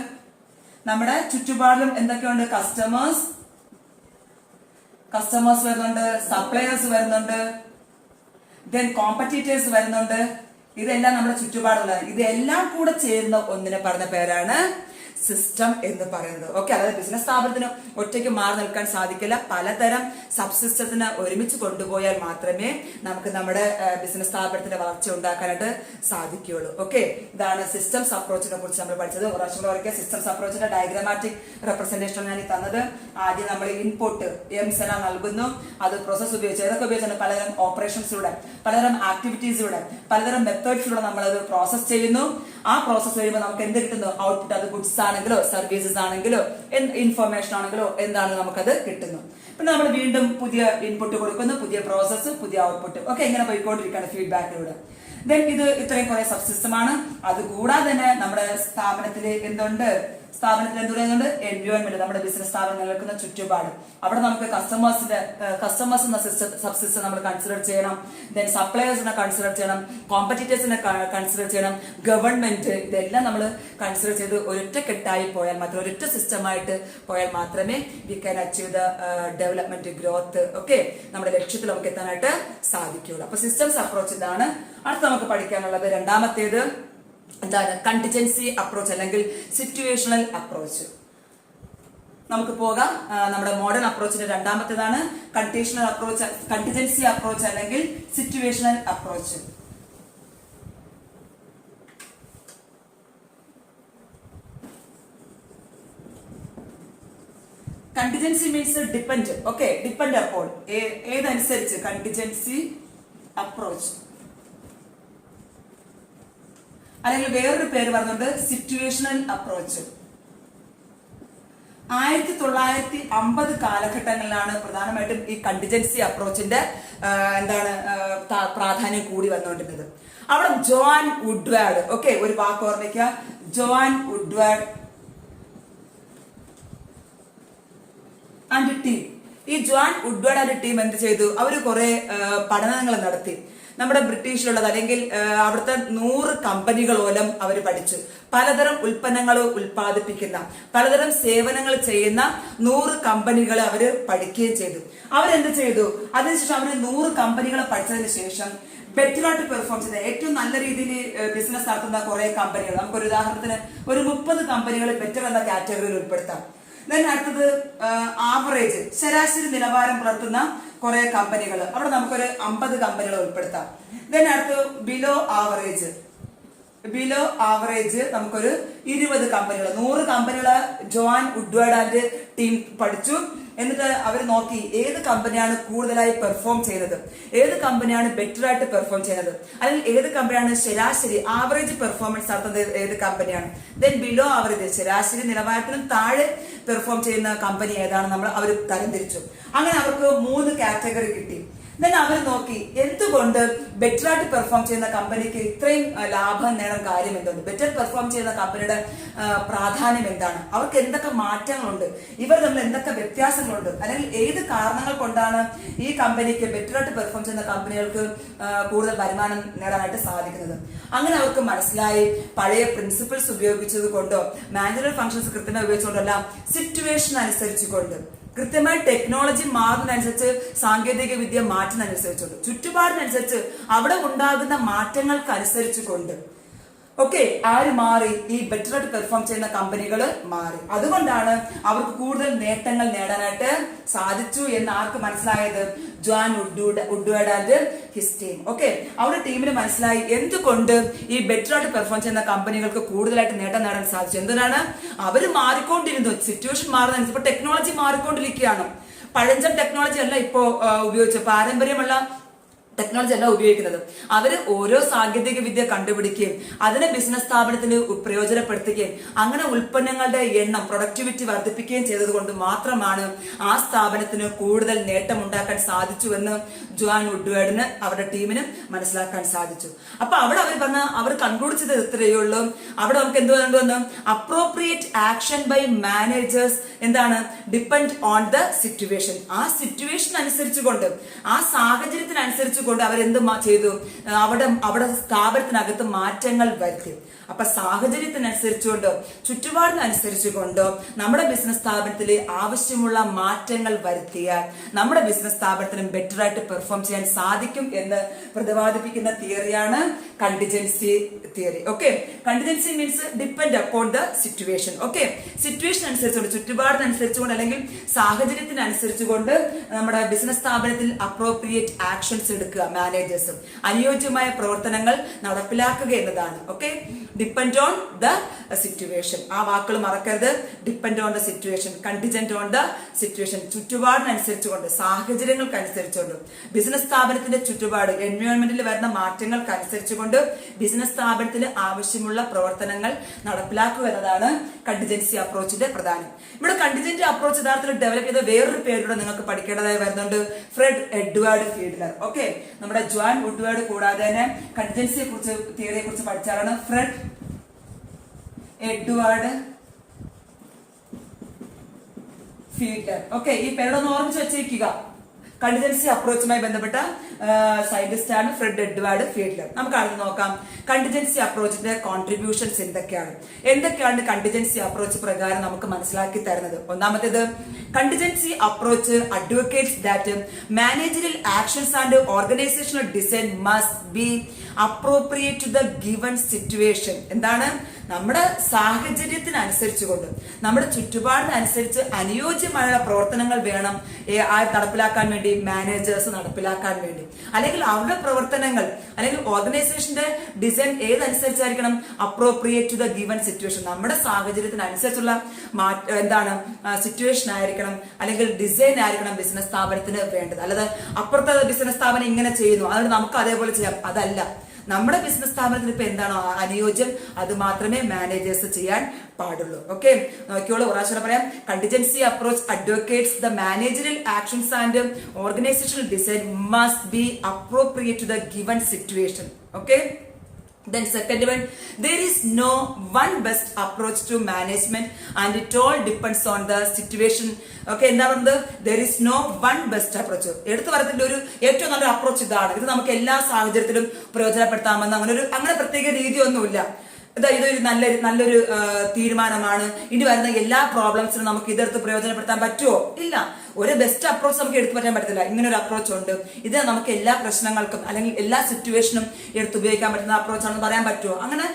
S1: നമ്മുടെ ചുറ്റുപാടിലും എന്തൊക്കെയുണ്ട്? കസ്റ്റമേഴ്സ് വരുന്നുണ്ട്, സപ്ലയേഴ്സ് വരുന്നുണ്ട്, ദെൻ കോമ്പറ്റീറ്റേഴ്സ് വരുന്നുണ്ട്. ഇതെല്ലാം നമ്മുടെ ചുറ്റുപാടുള്ളതാണ്. ഇതെല്ലാം കൂടെ ചേരുന്ന ഒന്നിനെ പറഞ്ഞ പേരാണ് സിസ്റ്റം എന്ന് പറയുന്നത്. ഓക്കെ, അതായത് ബിസിനസ് സ്ഥാപനത്തിന് ഒറ്റയ്ക്ക് മാറി നിൽക്കാൻ സാധിക്കില്ല. പലതരം സബ്സിസ്റ്റത്തിന് ഒരുമിച്ച് കൊണ്ടുപോയാൽ മാത്രമേ നമുക്ക് നമ്മുടെ ബിസിനസ് സ്ഥാപനത്തിന്റെ വളർച്ച ഉണ്ടാക്കാനായിട്ട് സാധിക്കുകയുള്ളൂ. ഓക്കെ, ഇതാണ് സിസ്റ്റംസ് അപ്രോച്ചിനെ കുറിച്ച് നമ്മൾ പഠിച്ചത്. ഒരാഴ്ച സിസ്റ്റംസ് അപ്രോച്ചിന്റെ ഡയഗ്രാമാറ്റിക് റെപ്രസെന്റേഷൻ ഞാൻ ഈ തന്നത്. ആദ്യം നമ്മൾ ഇൻപുട്ട് എംസ് എല്ലാം നൽകുന്നു, അത് പ്രോസസ് ഉപയോഗിച്ച് ഏതൊക്കെ ഉപയോഗിച്ചാണ് പലതരം ഓപ്പറേഷൻസിലൂടെ, പലതരം ആക്ടിവിറ്റീസിലൂടെ, പലതരം മെത്തേഡ്സിലൂടെ നമ്മൾ അത് പ്രോസസ് ചെയ്യുന്നു. ആ പ്രോസസ് കഴിയുമ്പോൾ നമുക്ക് എന്ത് കിട്ടുന്നു? ഔട്ട്പുട്ട്. അത് ഗുഡ്സ് ആണെങ്കിലോ സർവീസസ് ആണെങ്കിലോ ഇൻഫർമേഷൻ ആണെങ്കിലോ എന്താണ് നമുക്കത് കിട്ടുന്നു. പിന്നെ നമ്മൾ വീണ്ടും പുതിയ ഇൻപുട്ട് കൊടുക്കുന്നു, പുതിയ പ്രോസസ്സ്, പുതിയ ഔട്ട്പുട്ട്. ഓക്കെ, ഇങ്ങനെ പോയിക്കൊണ്ടിരിക്കുകയാണ് ഫീഡ്ബാക്കിലൂടെ. ദെൻ ഇത് ഇത്രയും കുറെ സബ്സിസ്റ്റമാണ്. അതുകൂടാതെ തന്നെ നമ്മുടെ സ്ഥാപനത്തിൽ എന്തുണ്ട്? എൻവയോൺമെന്റ്, നമ്മുടെ ബിസിനസ് സ്ഥാപനം നിലനിൽക്കുന്ന ചുറ്റുപാട്. അവിടെ നമുക്ക് കസ്റ്റമേഴ്സ് എന്ന സബ്സിസ്റ്റം നമ്മൾ കൺസിഡർ ചെയ്യണം. ദെൻ സപ്ലയേഴ്സിനെ കൺസിഡർ ചെയ്യണം, കോമ്പറ്റീറ്റേഴ്സിനെ കൺസിഡർ ചെയ്യണം, ഗവൺമെന്റ്. ഇതെല്ലാം നമ്മൾ കൺസിഡർ ചെയ്ത് ഒരൊറ്റ കെട്ടായി പോയാൽ മാത്രം, ഒരൊറ്റ സിസ്റ്റമായിട്ട് പോയാൽ മാത്രമേ we can achieve the development, growth. Okay, നമ്മുടെ ലക്ഷ്യത്തിൽ നമുക്ക് എത്താനായിട്ട് സാധിക്കുകയുള്ളൂ. അപ്പൊ സിസ്റ്റംസ് അപ്രോച്ച് ഇതാണ്. അടുത്ത് നമുക്ക് പഠിക്കാനുള്ളത് രണ്ടാമത്തേത് എന്താണ്? കണ്ടിജൻസി അപ്രോച്ച് അല്ലെങ്കിൽ സിറ്റുവേഷണൽ അപ്രോച്ച്. നമുക്ക് പോകാം. നമ്മുടെ മോഡേൺ അപ്രോച്ചിന്റെ രണ്ടാമത്തേതാണ് കണ്ടിജൻസി അപ്രോച്ച് അല്ലെങ്കിൽ situational approach. Contingency means depend. Okay, depend അപ്പോൾ ഏതനുസരിച്ച് കണ്ടിജൻസി അപ്രോച്ച്, അല്ലെങ്കിൽ വേറൊരു പേര് പറഞ്ഞുകൊണ്ട് സിറ്റുവേഷണൽ അപ്രോച്ച്. 1950 കാലഘട്ടങ്ങളിലാണ് പ്രധാനമായിട്ടും ഈ കണ്ടിജൻസി അപ്രോച്ചിന്റെ പ്രാധാന്യം കൂടി വന്നുകൊണ്ടിരുന്നത്. അവിടെ ജോൺ വുഡ്വാർഡ്, ഓക്കെ, ഒരു വാക്ക് ഓർമ്മിക്കുക, ജോൺ വുഡ്വാർഡ് ആൻഡ് ടീം. ഈ ജോൺ വുഡ്വാർഡ് ആൻഡ് ടീം എന്ത് ചെയ്തു? അവർ കുറെ പഠനങ്ങൾ നടത്തി. നമ്മുടെ ബ്രിട്ടീഷിലുള്ളത് അല്ലെങ്കിൽ അവിടുത്തെ 100 കമ്പനികളോളം അവർ പഠിച്ചു. പലതരം ഉൽപ്പന്നങ്ങൾ ഉൽപ്പാദിപ്പിക്കുന്ന, പലതരം സേവനങ്ങൾ ചെയ്യുന്ന 100 കമ്പനികളെ അവർ പഠിക്കുകയും ചെയ്തു. അവരെന്ത് ചെയ്തു? അതിനുശേഷം അവർ 100 കമ്പനികളെ പഠിച്ചതിന് ശേഷം ബെറ്ററായിട്ട് പെർഫോം ചെയ്ത, ഏറ്റവും നല്ല രീതിയിൽ ബിസിനസ് നടത്തുന്ന കുറെ കമ്പനികൾ, നമുക്കൊരു ഉദാഹരണത്തിന് ഒരു 30 കമ്പനികൾ ബെറ്റർ എന്ന കാറ്റഗറിയിൽ ഉൾപ്പെടുത്താം. ദെൻ അടുത്തത് ആവറേജ്, ശരാശരി നിലവാരം പുലർത്തുന്ന കുറെ കമ്പനികൾ, അവിടെ നമുക്കൊരു 50 കമ്പനികൾ ഉൾപ്പെടുത്താം. ദെൻ അടുത്ത് ബിലോ ആവറേജ് നമുക്കൊരു 20 കമ്പനികൾ. 100 കമ്പനികള് ജോൺ വുഡ്വാർഡ് ആൻഡ് ടീം പഠിച്ചു. എന്നിട്ട് അവർ നോക്കി ഏത് കമ്പനിയാണ് കൂടുതലായി പെർഫോം ചെയ്യുന്നത്, ഏത് കമ്പനിയാണ് ബെറ്റർ ആയിട്ട് പെർഫോം ചെയ്യുന്നത്, അല്ലെങ്കിൽ ഏത് കമ്പനിയാണ് ശരാശരി ആവറേജ് പെർഫോമൻസ് നടത്തുന്നത്, ഏത് കമ്പനിയാണ്. ദെൻ ബിലോ ആവറേജ്, ശരാശരി നിലവാരത്തിനും താഴെ പെർഫോം ചെയ്യുന്ന കമ്പനി ഏതാണ് നമ്മൾ അവർ തരംതിരിച്ചു. അങ്ങനെ അവർക്ക് 3 കാറ്റഗറി കിട്ടി. ദെൻ അവർ നോക്കി എന്തുകൊണ്ട് ബെറ്റർ ആയിട്ട് പെർഫോം ചെയ്യുന്ന കമ്പനിക്ക് ഇത്രയും ലാഭം നേടാൻ കാര്യം എന്തുണ്ട്, ബെറ്റർ പെർഫോം ചെയ്യുന്ന കമ്പനിയുടെ പ്രാധാന്യം എന്താണ്, അവർക്ക് എന്തൊക്കെ മാറ്റങ്ങളുണ്ട്, ഇവർ തമ്മിൽ എന്തൊക്കെ വ്യത്യാസങ്ങളുണ്ട്, അല്ലെങ്കിൽ ഏത് കാരണങ്ങൾ കൊണ്ടാണ് ഈ കമ്പനിക്ക് ബെറ്റർ ആയിട്ട് പെർഫോം ചെയ്യുന്ന കമ്പനികൾക്ക് കൂടുതൽ വരുമാനം നേടാനായിട്ട് സാധിക്കുന്നത്. അങ്ങനെ അവർക്ക് മനസ്സിലായി പഴയ പ്രിൻസിപ്പിൾസ് ഉപയോഗിച്ചത് കൊണ്ടോ മാനേജറൽ ഫംഗ്ഷൻസ് കൃത്യമായി ഉപയോഗിച്ചുകൊണ്ടല്ല, സിറ്റുവേഷൻ അനുസരിച്ചുകൊണ്ട്, കൃത്യമായി ടെക്നോളജി മാറുന്നതിനനുസരിച്ച്, സാങ്കേതിക വിദ്യ മാറ്റുന്നതനുസരിച്ചുകൊണ്ട്, ചുറ്റുപാടിനനുസരിച്ച് അവിടെ ഉണ്ടാകുന്ന മാറ്റങ്ങൾക്ക് അനുസരിച്ചുകൊണ്ട് ഓക്കെ ആര് മാറി? ഈ ബെറ്റർ ആയിട്ട് പെർഫോം ചെയ്യുന്ന കമ്പനികൾ മാറി. അതുകൊണ്ടാണ് അവർക്ക് കൂടുതൽ നേട്ടങ്ങൾ നേടാനായിട്ട് സാധിച്ചു എന്ന് ആർക്ക് മനസ്സിലായത്? John Woodward and his team. Okay, അവരുടെ ടീമിന് മനസ്സിലായി എന്തുകൊണ്ട് ഈ ബെറ്റർ ആയിട്ട് പെർഫോം ചെയ്യുന്ന കമ്പനികൾക്ക് കൂടുതലായിട്ട് നേട്ടം നേടാൻ സാധിച്ചു. എന്തിനാണ്? അവര് മാറിക്കൊണ്ടിരുന്നു, സിറ്റുവേഷൻ മാറുന്നതനുസരിച്ച്. ഇപ്പൊ ടെക്നോളജി മാറിക്കൊണ്ടിരിക്കുകയാണ്. പഴഞ്ചൻ ടെക്നോളജി അല്ല ഇപ്പോ ഉപയോഗിച്ച്, പാരമ്പര്യമുള്ള ടെക്നോളജി അല്ല ഉപയോഗിക്കുന്നത്. അവർ ഓരോ സാങ്കേതിക വിദ്യ കണ്ടുപിടിക്കുകയും അതിനെ ബിസിനസ് സ്ഥാപനത്തിന് പ്രയോജനപ്പെടുത്തുകയും അങ്ങനെ ഉൽപ്പന്നങ്ങളുടെ എണ്ണം പ്രൊഡക്ടിവിറ്റി വർദ്ധിപ്പിക്കുകയും ചെയ്തത് കൊണ്ട് മാത്രമാണ് ആ സ്ഥാപനത്തിന് കൂടുതൽ നേട്ടമുണ്ടാക്കാൻ സാധിച്ചുവെന്ന് ജോൺ വുഡ്വേർഡിന് അവരുടെ ടീമിന് മനസ്സിലാക്കാൻ സാധിച്ചു. അപ്പൊ അവിടെ അവർ കൺക്ലൂഡ് ചെയ്തത് ഇത്രയേ ഉള്ളൂ. അവിടെ നമുക്ക് എന്തുവന്നു, അപ്രോപ്രിയേറ്റ് ആക്ഷൻ ബൈ മാനേജേഴ്സ് എന്താണ്, ഡിപ്പെൻഡ് ഓൺ ദ സിറ്റുവേഷൻ. ആ സിറ്റുവേഷൻ അനുസരിച്ചുകൊണ്ട്, ആ സാഹചര്യത്തിനനുസരിച്ച് കൊണ്ട് അവരെന്ത് ചെയ്തു, അവിടെ സ്ഥാപനത്തിനകത്ത് മാറ്റങ്ങൾ വരുത്തി. അപ്പൊ സാഹചര്യത്തിനനുസരിച്ചുകൊണ്ടോ ചുറ്റുപാടിനനുസരിച്ചുകൊണ്ടോ നമ്മുടെ ബിസിനസ് സ്ഥാപനത്തിൽ ആവശ്യമുള്ള മാറ്റങ്ങൾ വരുത്തിയാൽ നമ്മുടെ ബിസിനസ് സ്ഥാപനത്തിന് ബെറ്റർ ആയിട്ട് പെർഫോം ചെയ്യാൻ സാധിക്കും എന്ന് പ്രതിപാദിപ്പിക്കുന്ന തിയറിയാണ് contingency theory. Okay, contingency means depend upon the situation. Okay, situation അനുസരിച്ചുകൊണ്ട്, ചുറ്റുപാടിനനുസരിച്ചുകൊണ്ട് അല്ലെങ്കിൽ സാഹചര്യത്തിനനുസരിച്ചുകൊണ്ട് നമ്മുടെ ബിസിനസ് സ്ഥാപനത്തിൽ അപ്രോപ്രിയേറ്റ് ആക്ഷൻസ് എടുക്കുക, മാനേജേഴ്സും അനുയോജ്യമായ പ്രവർത്തനങ്ങൾ നടപ്പിലാക്കുക എന്നതാണ്. Okay, depend on the situation. ആ വാക്കുകൾ മറക്കരുത്. Depend on the situation, contingent on the situation. ചുറ്റുപാടിനനുസരിച്ചുകൊണ്ട്, സാഹചര്യങ്ങൾക്ക് അനുസരിച്ചുകൊണ്ട്, ബിസിനസ് സ്ഥാപനത്തിന്റെ ചുറ്റുപാട്, എൻവയോൺമെന്റിൽ വരുന്ന മാറ്റങ്ങൾക്ക് അനുസരിച്ചുകൊണ്ട് ബിസിനസ് സ്ഥാപനത്തിന് ആവശ്യമുള്ള പ്രവർത്തനങ്ങൾ നടപ്പിലാക്കുക എന്നതാണ് കണ്ടിജൻസി അപ്രോച്ചിന്റെ പ്രധാനം. ഇവിടെ കണ്ടിജന്റ് അപ്രോച്ച് യഥാർത്ഥത്തിൽ ഡെവലപ്പ് ചെയ്ത വേറൊരു പേരിലൂടെ നിങ്ങൾക്ക് പഠിക്കേണ്ടതായി വരുന്നുണ്ട്, ഫ്രെഡ് എഡ്വേർഡ് ഫീൽഡർ. ഓക്കെ, നമ്മുടെ ജോൺ വുഡ്വേർഡ് കൂടാതെ തന്നെ കണ്ടിജൻസിയെ കുറിച്ച്, തിയറിയെ കുറിച്ച് പഠിച്ചാലാണ് ഫ്രെഡ് എഡ്വേർഡ് ഫീൽഡർ. ഓക്കെ, ഈ പേരൊന്ന് ഓർമ്മിച്ച് വെച്ചേക്കുക. കണ്ടിജൻസി അപ്രോച്ചുമായി ബന്ധപ്പെട്ട സയന്റിസ്റ്റ് ആണ് ഫ്രെഡ് എഡ്വേർഡ് ഫീൽഡർ. നമുക്ക് ആദ്യം നോക്കാം കണ്ടിജൻസി അപ്രോച്ചിന്റെ കോൺട്രിബ്യൂഷൻസ് എന്തൊക്കെയാണ് കണ്ടിജൻസി അപ്രോച്ച് പ്രകാരം നമുക്ക് മനസ്സിലാക്കി തരുന്നത്. ഒന്നാമത്തേത്, contingency approach advocates that managerial actions and organisational design must be appropriate to the given situation. എന്താണ്, നമ്മുടെ സാഹചര്യത്തിനനുസരിച്ചുകൊണ്ട്, നമ്മുടെ ചുറ്റുപാടിനനുസരിച്ച് അനുയോജ്യമായ പ്രവർത്തനങ്ങൾ വേണം നടപ്പിലാക്കാൻ വേണ്ടി, മാനേജേഴ്സ് നടപ്പിലാക്കാൻ വേണ്ടി. അല്ലെങ്കിൽ അവരുടെ പ്രവർത്തനങ്ങൾ അല്ലെങ്കിൽ ഓർഗനൈസേഷന്റെ ഡിസൈൻ ഏതനുസരിച്ചായിരിക്കണം, appropriate to the given situation. നമ്മുടെ സാഹചര്യത്തിനനുസരിച്ചുള്ള സിറ്റുവേഷൻ ആയിരിക്കണം, അല്ലെങ്കിൽ ഡിസൈൻ ആയിരിക്കണം ബിസിനസ് സ്ഥാപനത്തിന് വേണ്ടത്. അല്ലാതെ അപ്പുറത്തെ ബിസിനസ് സ്ഥാപനം ഇങ്ങനെ ചെയ്യുന്നു അതുകൊണ്ട് നമുക്ക് അതേപോലെ ചെയ്യാം, അതല്ല. നമ്മുടെ ബിസിനസ് സ്ഥാപനത്തിന് ഇപ്പൊ എന്താണോ അനുയോജ്യം അത് മാത്രമേ മാനേജേഴ്സ് ചെയ്യാൻ പാടുള്ളൂ. ഓക്കെ, നോക്കിയോളൂ, ഒരാശം പറയാം. Contingency approach advocates the managerial actions and organisational design must be appropriate to the given situation. Okay, then second one, there is no one best approach to management and it all depends on the situation. Okay, എന്താ പറയുന്നത്, there is no one best approach. എടുത്തു പറയുന്നതിന്റെ ഒരു ഏറ്റവും നല്ലൊരു approach ഇതാണ്, ഇത് നമുക്ക് എല്ലാ സാഹചര്യത്തിലും പ്രയോജനപ്പെടുത്താമെന്ന് അങ്ങനെ പ്രത്യേക രീതിയൊന്നുമില്ല. ഇതൊരു നല്ലൊരു തീരുമാനമാണ്, ഇനി വരുന്ന എല്ലാ പ്രോബ്ലംസിനും നമുക്ക് ഇതെടുത്ത് പ്രയോജനപ്പെടുത്താൻ പറ്റുമോ? ഇല്ല. ഒരു ബെസ്റ്റ് അപ്രോച്ച് നമുക്ക് എടുത്തു പറ്റാൻ പറ്റത്തില്ല. ഇങ്ങനെ ഒരു അപ്രോച്ച് ഉണ്ട്, ഇത് നമുക്ക് എല്ലാ പ്രശ്നങ്ങൾക്കും അല്ലെങ്കിൽ എല്ലാ സിറ്റുവേഷനും എടുത്ത് ഉപയോഗിക്കാൻ പറ്റുന്ന അപ്രോച്ച് ആണെന്ന് പറയാൻ പറ്റുമോ? അങ്ങനെ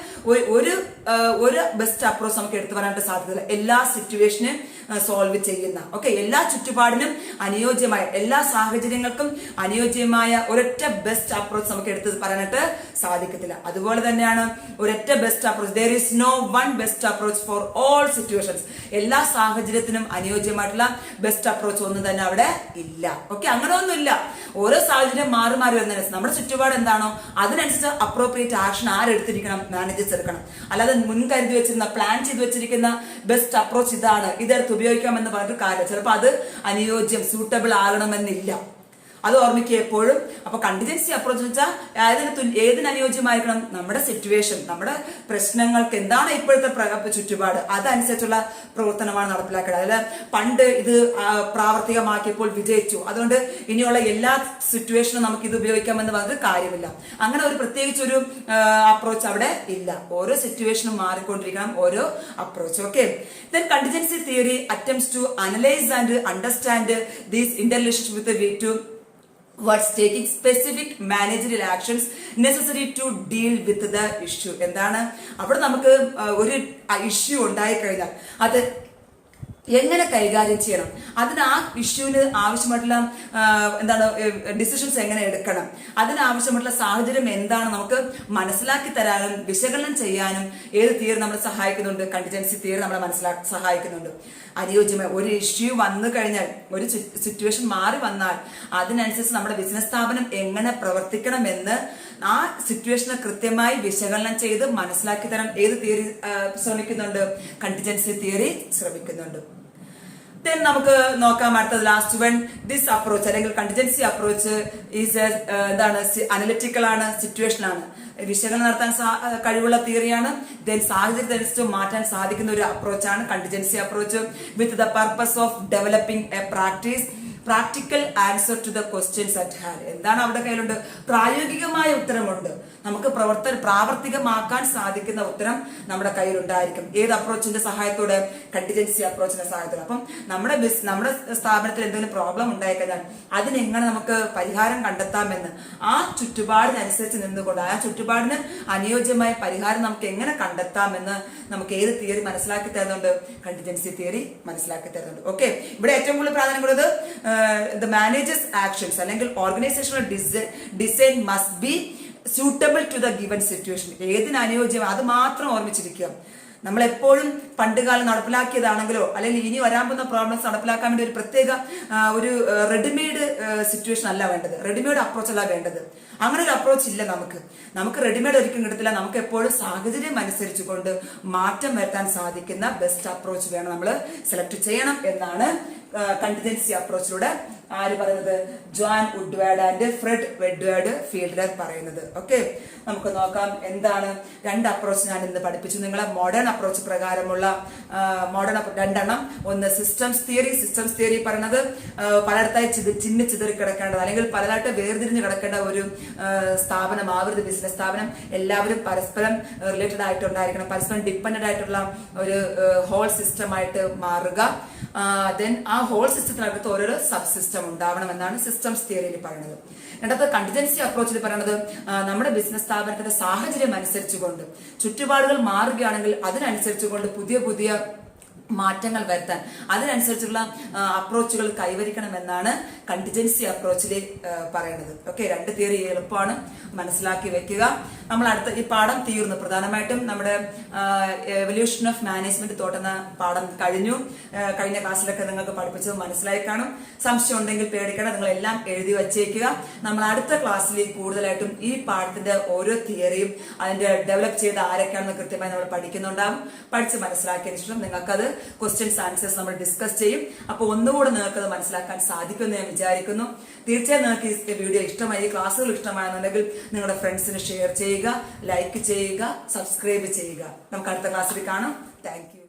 S1: ഒരു ബെസ്റ്റ് അപ്രോച്ച് നമുക്ക് എടുത്തു പറയാനായിട്ട് സാധ്യതയില്ല. എല്ലാ സിറ്റുവേഷനും സോൾവ് ചെയ്യുന്ന, ഓക്കെ, എല്ലാ ചുറ്റുപാടിനും അനുയോജ്യമായ, എല്ലാ സാഹചര്യങ്ങൾക്കും അനുയോജ്യമായ ഒരൊറ്റ ബെസ്റ്റ് അപ്രോച്ച് നമുക്ക് എടുത്ത് പറയാനായിട്ട് സാധിക്കത്തില്ല. അതുപോലെ തന്നെയാണ് ഒരൊറ്റ best approach, there is no one best approach for all situations. എല്ലാ സാഹചര്യത്തിനും അനുയോജ്യമായിട്ടുള്ള ബെസ്റ്റ് അപ്രോച്ച് ഒന്നും തന്നെ അവിടെ ഇല്ല. ഓക്കെ, അങ്ങനെ ഒന്നുമില്ല. ഓരോ സാഹചര്യം മാറി വരുന്നതിനനുസരിച്ച് നമ്മുടെ ചുറ്റുപാട് എന്താണോ അതിനനുസരിച്ച് അപ്രോപ്രിയേറ്റ് ആക്ഷൻ ആരെടുത്തിരിക്കണം, മാനേജേഴ്സ് എടുക്കണം. അല്ലാതെ മുൻകരുതി വെച്ചിരുന്ന, പ്ലാൻ ചെയ്ത് വെച്ചിരിക്കുന്ന ബെസ്റ്റ് അപ്രോച്ച് ഇതാണ്, ഇതെടുത്ത് ഉപയോഗിക്കാമെന്ന് പറഞ്ഞിട്ട് കാര്യം ചിലപ്പോൾ അത് അനുയോജ്യം, സൂട്ടബിൾ ആകണമെന്നില്ല. അത് ഓർമ്മിക്കുക എപ്പോഴും. അപ്പൊ കണ്ടിജൻസി അപ്രോച്ച് വെച്ചാൽ ഏതിന് അനുയോജ്യമായിരിക്കണം, നമ്മുടെ സിറ്റുവേഷൻ, നമ്മുടെ പ്രശ്നങ്ങൾക്ക് എന്താണ് ഇപ്പോഴത്തെ ചുറ്റുപാട് അതനുസരിച്ചുള്ള പ്രവർത്തനമാണ് നടപ്പിലാക്കേണ്ടത്. അതായത് പണ്ട് ഇത് പ്രാവർത്തികമാക്കിയപ്പോൾ വിജയിച്ചു, അതുകൊണ്ട് ഇനിയുള്ള എല്ലാ സിറ്റുവേഷനും നമുക്ക് ഇത് ഉപയോഗിക്കാമെന്ന് പറഞ്ഞിട്ട് കാര്യമില്ല. അങ്ങനെ ഒരു പ്രത്യേകിച്ചൊരു അപ്രോച്ച് അവിടെ ഇല്ല. ഓരോ സിറ്റുവേഷനും മാറിക്കൊണ്ടിരിക്കണം ഓരോ approach. Okay, then contingency theory attempts to analyze and understand these interrelationship with the to what's taking specific managerial actions necessary to deal with the issue. എന്താണ് അവിടെ നമുക്ക് ഒരു ഇഷ്യൂ ഉണ്ടായി കഴിഞ്ഞാൽ അത് എങ്ങനെ കൈകാര്യം ചെയ്യണം, അതിന് ആ ഇഷ്യൂവിന് ആവശ്യമായിട്ടുള്ള ഡിസിഷൻസ് എങ്ങനെ എടുക്കണം, അതിനാവശ്യമായിട്ടുള്ള സാഹചര്യം എന്താണ് നമുക്ക് മനസ്സിലാക്കി തരാനും വിശകലനം ചെയ്യാനും ഏത് തിയറി നമ്മളെ സഹായിക്കുന്നുണ്ട്? കണ്ടിജൻസി തിയറി നമ്മളെ സഹായിക്കുന്നുണ്ട്. അനുയോജ്യമായ ഒരു ഇഷ്യൂ വന്നു കഴിഞ്ഞാൽ, ഒരു സിറ്റുവേഷൻ മാറി വന്നാൽ അതിനനുസരിച്ച് നമ്മുടെ ബിസിനസ് സ്ഥാപനം എങ്ങനെ പ്രവർത്തിക്കണമെന്ന് ആ സിറ്റുവേഷനെ കൃത്യമായി വിശകലനം ചെയ്ത് മനസ്സിലാക്കി തരാൻ ഏത് തിയറി ശ്രമിക്കുന്നുണ്ട്? കണ്ടിജൻസി തിയറി ശ്രമിക്കുന്നുണ്ട്. ദെൻ നമുക്ക് നോക്കാം അടുത്തത് ലാസ്റ്റ് വൺ. ദിസ് അപ്രോച്ച് അല്ലെങ്കിൽ കണ്ടിജൻസി അപ്രോച്ച് ഈസ് അനലിറ്റിക്കൽ ആണ്, സിറ്റുവേഷൻ ആണ്, വിശകലനം നടത്താൻ കഴിവുള്ള തിയറിയാണ്. ദെൻ സാഹചര്യത്തിനനുസരിച്ച് മാറ്റാൻ സാധിക്കുന്ന ഒരു അപ്രോച്ചാണ് contingency approach, with the purpose of developing a practical answer to the questions at hand. എന്താണ് അവിടെ കയ്യിലുണ്ട്? പ്രായോഗികമായ ഉത്തരമുണ്ട്, നമുക്ക് പ്രാവർത്തികമാക്കാൻ സാധിക്കുന്ന ഉത്തരം നമ്മുടെ കയ്യിലുണ്ടായിരിക്കും. ഏത് അപ്രോച്ചിന്റെ സഹായത്തോടെ? കണ്ടിജൻസി അപ്രോച്ചിന്റെ സഹായത്തോടെ. അപ്പം നമ്മുടെ സ്ഥാപനത്തിൽ എന്തെങ്കിലും പ്രോബ്ലം ഉണ്ടായിക്കഴിഞ്ഞാൽ അതിനെങ്ങനെ നമുക്ക് പരിഹാരം കണ്ടെത്താമെന്ന് ആ ചുറ്റുപാടിനനുസരിച്ച് നിന്നുകൊണ്ട്, ആ ചുറ്റുപാടിന് അനുയോജ്യമായ പരിഹാരം നമുക്ക് എങ്ങനെ കണ്ടെത്താമെന്ന് നമുക്ക് ഏത് തിയറി മനസ്സിലാക്കി തരുന്നുണ്ട്? കണ്ടിജൻസി തിയറി മനസ്സിലാക്കി തരുന്നുണ്ട്. ഓക്കെ, ഇവിടെ ഏറ്റവും കൂടുതൽ പ്രാധാന്യമുള്ളത് the manager's actions അല്ലെങ്കിൽ organisational design must B suitable to the given situation. ഏതിന് അനുയോജ്യം അത് മാത്രം ഓർമ്മിച്ചിരിക്കുക. നമ്മൾ എപ്പോഴും പണ്ടുകാലം നടപ്പിലാക്കിയതാണെങ്കിലോ അല്ലെങ്കിൽ ഇനി വരാൻ പോകുന്ന പ്രോബ്ലംസ് നടപ്പിലാക്കാൻ വേണ്ടി ഒരു പ്രത്യേക ഒരു റെഡിമെയ്ഡ് സിറ്റുവേഷൻ അല്ല വേണ്ടത്, റെഡിമെയ്ഡ് അപ്രോച്ച് അല്ല വേണ്ടത്. അങ്ങനെ ഒരു അപ്രോച്ച് ഇല്ല നമുക്ക് റെഡിമെയ്ഡ് ഒരിക്കലും കിട്ടത്തില്ല. നമുക്ക് എപ്പോഴും സാഹചര്യം അനുസരിച്ചുകൊണ്ട് മാറ്റം വരുത്താൻ സാധിക്കുന്ന ബെസ്റ്റ് അപ്രോച്ച് വേണം നമ്മൾ സെലക്ട് ചെയ്യണം എന്നാണ് കണ്ടിജൻസി അപ്രോച്ചിലൂടെ ആര് പറയുന്നത്? John Woodward and Fred Edward fielder പറയുന്നത്. ഓക്കെ, നമുക്ക് നോക്കാം എന്താണ് രണ്ട് അപ്രോച്ച് ഞാൻ ഇന്ന് പഠിപ്പിച്ചു നിങ്ങളെ. മോഡേൺ അപ്രോച്ച് പ്രകാരമുള്ള രണ്ടെണ്ണം. ഒന്ന് സിസ്റ്റംസ് തിയറി പറയുന്നത് പലയിടത്തായി ചിതറി കിടക്കേണ്ടത് അല്ലെങ്കിൽ പലതായിട്ട് വേർതിരിഞ്ഞ് കിടക്കേണ്ട ഒരു സ്ഥാപനമാവരുത് ബിസിനസ് സ്ഥാപനം. എല്ലാവരും പരസ്പരം റിലേറ്റഡ് ആയിട്ടുണ്ടായിരിക്കണം, പരസ്പരം ഡിപ്പെൻഡന്റ് ആയിട്ടുള്ള ഒരു ഹോൾ സിസ്റ്റം ആയിട്ട് മാറുക. ദെൻ ആ ഹോൾ സിസ്റ്റത്തിനകത്ത് ഓരോ സബ് സിസ്റ്റം ഉണ്ടാവണം എന്നാണ് സിസ്റ്റംസ് തിയറിയിൽ പറയുന്നത്. രണ്ടാമത്തെ കണ്ടിജൻസി അപ്രോച്ചിൽ പറയുന്നത് നമ്മുടെ ബിസിനസ് സ്ഥാപനത്തിന്റെ സാഹചര്യം അനുസരിച്ചുകൊണ്ട് ചുറ്റുപാടുകൾ മാറുകയാണെങ്കിൽ അതിനനുസരിച്ചുകൊണ്ട് പുതിയ മാറ്റങ്ങൾ വരുത്താൻ അതിനനുസരിച്ചുള്ള അപ്രോച്ചുകൾ കൈവരിക്കണമെന്നാണ് കണ്ടിജൻസി അപ്രോച്ചിൽ പറയുന്നത്. ഓക്കെ, രണ്ട് തിയറി എളുപ്പമാണ്, മനസ്സിലാക്കി വെക്കുക. നമ്മൾ അടുത്ത ഈ പാഠം തീർന്നു. പ്രധാനമായിട്ടും നമ്മുടെ എവല്യൂഷൻ ഓഫ് മാനേജ്മെന്റ് തോട്ട് എന്ന പാഠം കഴിഞ്ഞ ക്ലാസ്സിലൊക്കെ നിങ്ങൾക്ക് പഠിപ്പിച്ചത് മനസ്സിലായി കാണും. സംശയം ഉണ്ടെങ്കിൽ പേടിക്കണം, നിങ്ങൾ എല്ലാം എഴുതി വച്ചേക്കുക. നമ്മൾ അടുത്ത ക്ലാസ്സിൽ കൂടുതലായിട്ടും ഈ പാഠത്തിന്റെ ഓരോ തിയറിയും അതിന്റെ ഡെവലപ്പ് ചെയ്ത ആരൊക്കെയാണെന്ന് കൃത്യമായി നമ്മൾ പഠിക്കുന്നുണ്ടാവും. പഠിച്ച് മനസ്സിലാക്കിയതിനു ശേഷം നിങ്ങൾക്കത് ക്വസ്റ്റ്യൻസ് ആൻസേഴ്സ് നമ്മൾ ഡിസ്കസ് ചെയ്യും. അപ്പോൾ ഒന്നുകൂടെ നിങ്ങൾക്ക് അത് മനസ്സിലാക്കാൻ സാധിക്കുമെന്ന് ഞാൻ വിചാരിക്കുന്നു. തീർച്ചയായും നിങ്ങൾക്ക് ഈ വീഡിയോ ഇഷ്ടമായി, ഈ ക്ലാസ്സുകൾ ഇഷ്ടമായെന്നുണ്ടെങ്കിൽ നിങ്ങളുടെ ഫ്രണ്ട്സിന് ഷെയർ ചെയ്യുക, ലൈക്ക് ചെയ്യുക, സബ്സ്ക്രൈബ് ചെയ്യുക. നമുക്ക് അടുത്ത ക്ലാസ്സിൽ കാണാം. Thank you.